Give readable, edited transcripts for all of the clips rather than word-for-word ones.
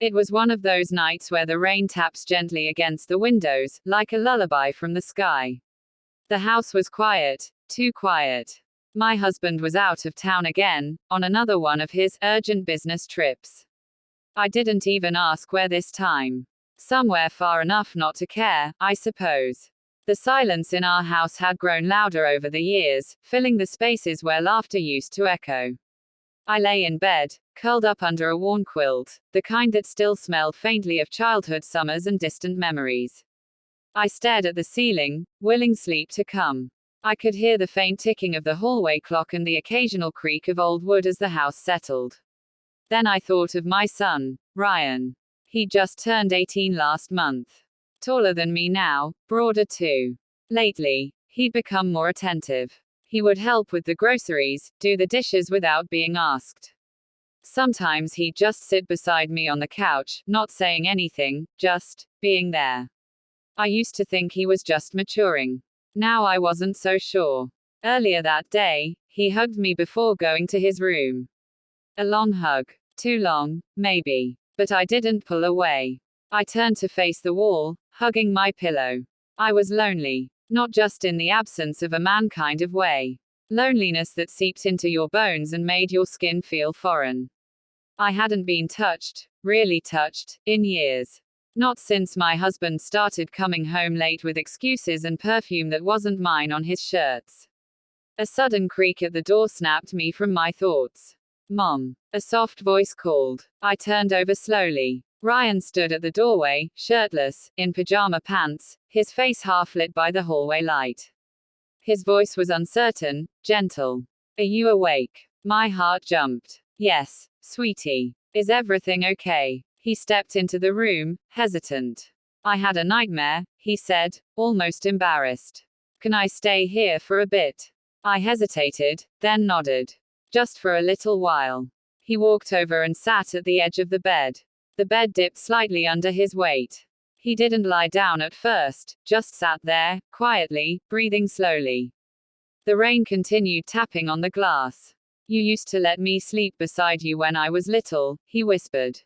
It was one of those nights where the rain taps gently against the windows, like a lullaby from the sky. The house was quiet, too quiet. My husband was out of town again, on another one of his urgent business trips. I didn't even ask where this time. Somewhere far enough not to care, I suppose. The silence in our house had grown louder over the years, filling the spaces where laughter used to echo. I lay in bed, curled up under a worn quilt, the kind that still smelled faintly of childhood summers and distant memories. I stared at the ceiling, willing sleep to come. I could hear the faint ticking of the hallway clock and the occasional creak of old wood as the house settled. Then I thought of my son, Ryan. He'd just turned 18 last month. Taller than me now, broader too. Lately, he'd become more attentive. He would help with the groceries, do the dishes without being asked. Sometimes he'd just sit beside me on the couch, not saying anything, just being there. I used to think he was just maturing. Now I wasn't so sure. Earlier that day, he hugged me before going to his room. A long hug. Too long, maybe. But I didn't pull away. I turned to face the wall, hugging my pillow. I was lonely. Not just in the absence of a man kind of way. Loneliness that seeped into your bones and made your skin feel foreign. I hadn't been touched, really touched, in years. Not since my husband started coming home late with excuses and perfume that wasn't mine on his shirts. A sudden creak at the door snapped me from my thoughts. Mom. A soft voice called. I turned over slowly. Ryan stood at the doorway, shirtless, in pajama pants, his face half lit by the hallway light. His voice was uncertain, gentle. Are you awake? My heart jumped. Yes, sweetie. Is everything okay? He stepped into the room, hesitant. I had a nightmare, he said, almost embarrassed. Can I stay here for a bit? I hesitated, then nodded. Just for a little while. He walked over and sat at the edge of the bed. The bed dipped slightly under his weight. He didn't lie down at first, just sat there, quietly, breathing slowly. The rain continued tapping on the glass. You used to let me sleep beside you when I was little, he whispered.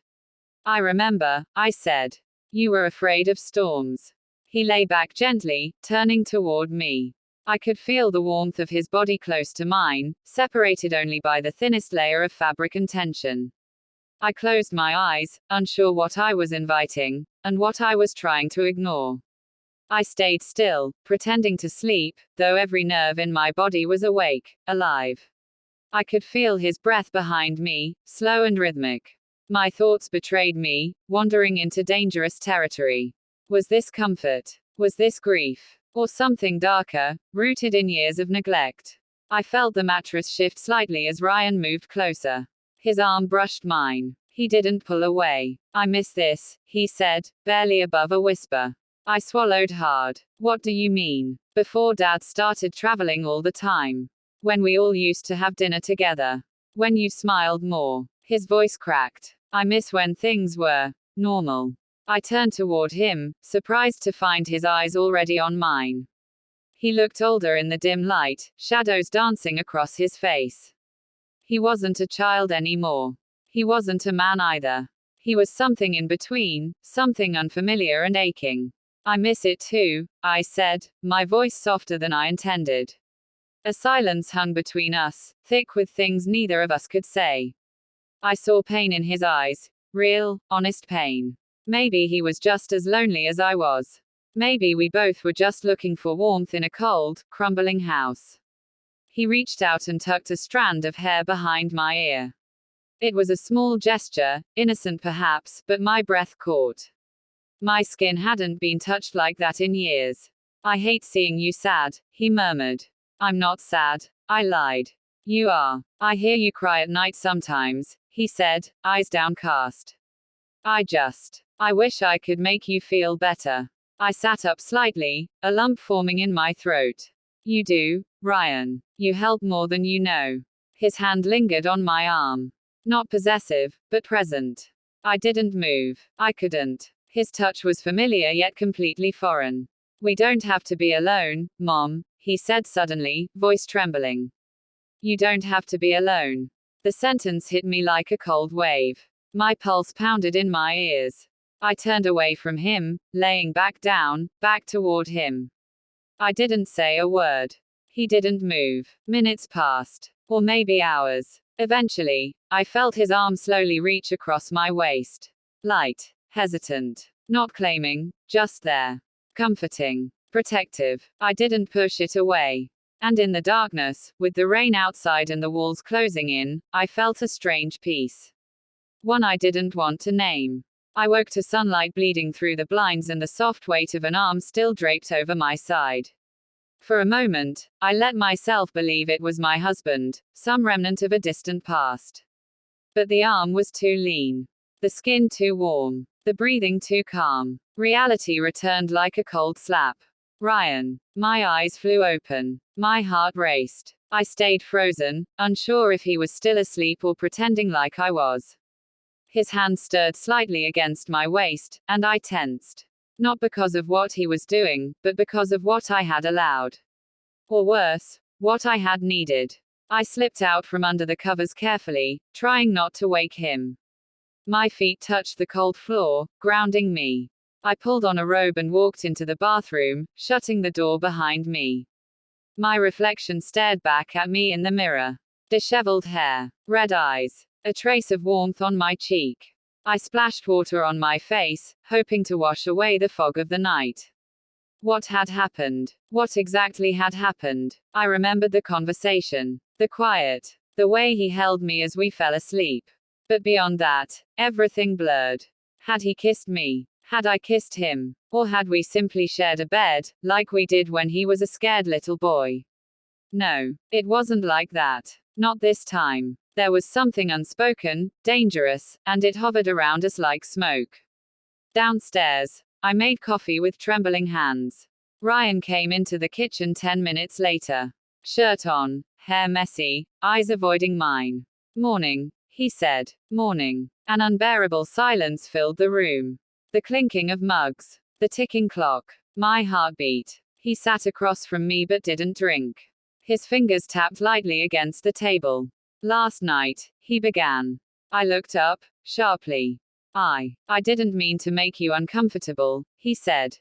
I remember, I said. You were afraid of storms. He lay back gently, turning toward me. I could feel the warmth of his body close to mine, separated only by the thinnest layer of fabric and tension. I closed my eyes, unsure what I was inviting, and what I was trying to ignore. I stayed still, pretending to sleep, though every nerve in my body was awake, alive. I could feel his breath behind me, slow and rhythmic. My thoughts betrayed me, wandering into dangerous territory. Was this comfort? Was this grief? Or something darker, rooted in years of neglect? I felt the mattress shift slightly as Ryan moved closer. His arm brushed mine. He didn't pull away. I miss this, he said, barely above a whisper. I swallowed hard. What do you mean? Before Dad started traveling all the time. When we all used to have dinner together. When you smiled more. His voice cracked. I miss when things were normal. I turned toward him, surprised to find his eyes already on mine. He looked older in the dim light, shadows dancing across his face. He wasn't a child anymore. He wasn't a man either. He was something in between, something unfamiliar and aching. I miss it too, I said, my voice softer than I intended. A silence hung between us, thick with things neither of us could say. I saw pain in his eyes, real, honest pain. Maybe he was just as lonely as I was. Maybe we both were just looking for warmth in a cold, crumbling house. He reached out and tucked a strand of hair behind my ear. It was a small gesture, innocent perhaps, but my breath caught. My skin hadn't been touched like that in years. I hate seeing you sad, he murmured. I'm not sad, I lied. You are. I hear you cry at night sometimes, he said, eyes downcast. I wish I could make you feel better. I sat up slightly, a lump forming in my throat. You do, Ryan. You help more than you know. His hand lingered on my arm. Not possessive, but present. I didn't move. I couldn't. His touch was familiar yet completely foreign. We don't have to be alone, Mom, he said suddenly, voice trembling. You don't have to be alone. The sentence hit me like a cold wave. My pulse pounded in my ears. I turned away from him, laying back down, back toward him. I didn't say a word. He didn't move. Minutes passed. Or maybe hours. Eventually, I felt his arm slowly reach across my waist. Light. Hesitant. Not claiming. Just there. Comforting. Protective. I didn't push it away. And in the darkness, with the rain outside and the walls closing in, I felt a strange peace. One I didn't want to name. I woke to sunlight bleeding through the blinds and the soft weight of an arm still draped over my side. For a moment, I let myself believe it was my husband, some remnant of a distant past. But the arm was too lean. The skin too warm. The breathing too calm. Reality returned like a cold slap. Ryan. My eyes flew open. My heart raced. I stayed frozen, unsure if he was still asleep or pretending like I was. His hand stirred slightly against my waist, and I tensed. Not because of what he was doing, but because of what I had allowed. Or worse, what I had needed. I slipped out from under the covers carefully, trying not to wake him. My feet touched the cold floor, grounding me. I pulled on a robe and walked into the bathroom, shutting the door behind me. My reflection stared back at me in the mirror. Disheveled hair. Red eyes. A trace of warmth on my cheek. I splashed water on my face, hoping to wash away the fog of the night. What had happened? What exactly had happened? I remembered the conversation. The quiet. The way he held me as we fell asleep. But beyond that, everything blurred. Had he kissed me? Had I kissed him? Or had we simply shared a bed, like we did when he was a scared little boy? No, it wasn't like that. Not this time. There was something unspoken, dangerous, and it hovered around us like smoke. Downstairs, I made coffee with trembling hands. Ryan came into the kitchen 10 minutes later. Shirt on, hair messy, eyes avoiding mine. Morning, he said. Morning. An unbearable silence filled the room. The clinking of mugs. The ticking clock. My heartbeat. He sat across from me but didn't drink. His fingers tapped lightly against the table. Last night, he began. I looked up, sharply. I didn't mean to make you uncomfortable, he said.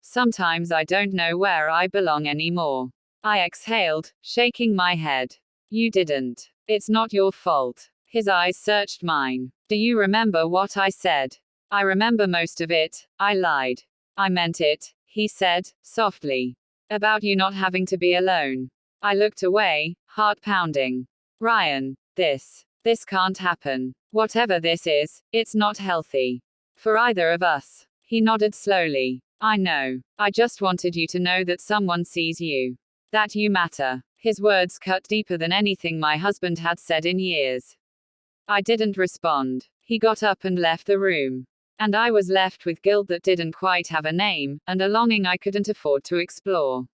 Sometimes I don't know where I belong anymore. I exhaled, shaking my head. You didn't. It's not your fault. His eyes searched mine. Do you remember what I said? I remember most of it. I lied. I meant it, he said, softly. About you not having to be alone. I looked away, heart pounding. Ryan, this can't happen. Whatever this is, it's not healthy. For either of us. He nodded slowly. I know. I just wanted you to know that someone sees you. That you matter. His words cut deeper than anything my husband had said in years. I didn't respond. He got up and left the room. And I was left with guilt that didn't quite have a name, and a longing I couldn't afford to explore.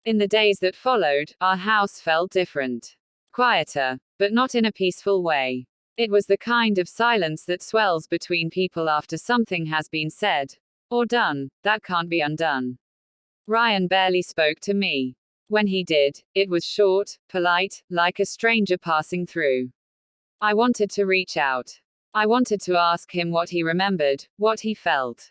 In the days that followed, our house felt different. Quieter, but not in a peaceful way. It was the kind of silence that swells between people after something has been said, or done, that can't be undone. Ryan barely spoke to me. When he did, it was short, polite, like a stranger passing through. I wanted to reach out. I wanted to ask him what he remembered, what he felt.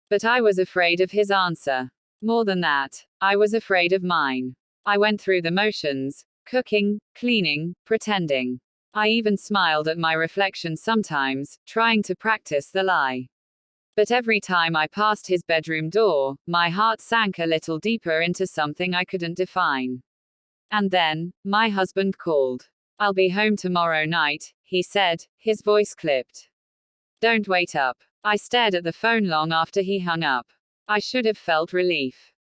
But I was afraid of his answer. More than that, I was afraid of mine. I went through the motions, cooking, cleaning, pretending. I even smiled at my reflection sometimes, trying to practice the lie. But every time I passed his bedroom door, my heart sank a little deeper into something I couldn't define. And then, my husband called. I'll be home tomorrow night, he said, his voice clipped. Don't wait up. I stared at the phone long after he hung up. I should have felt relief.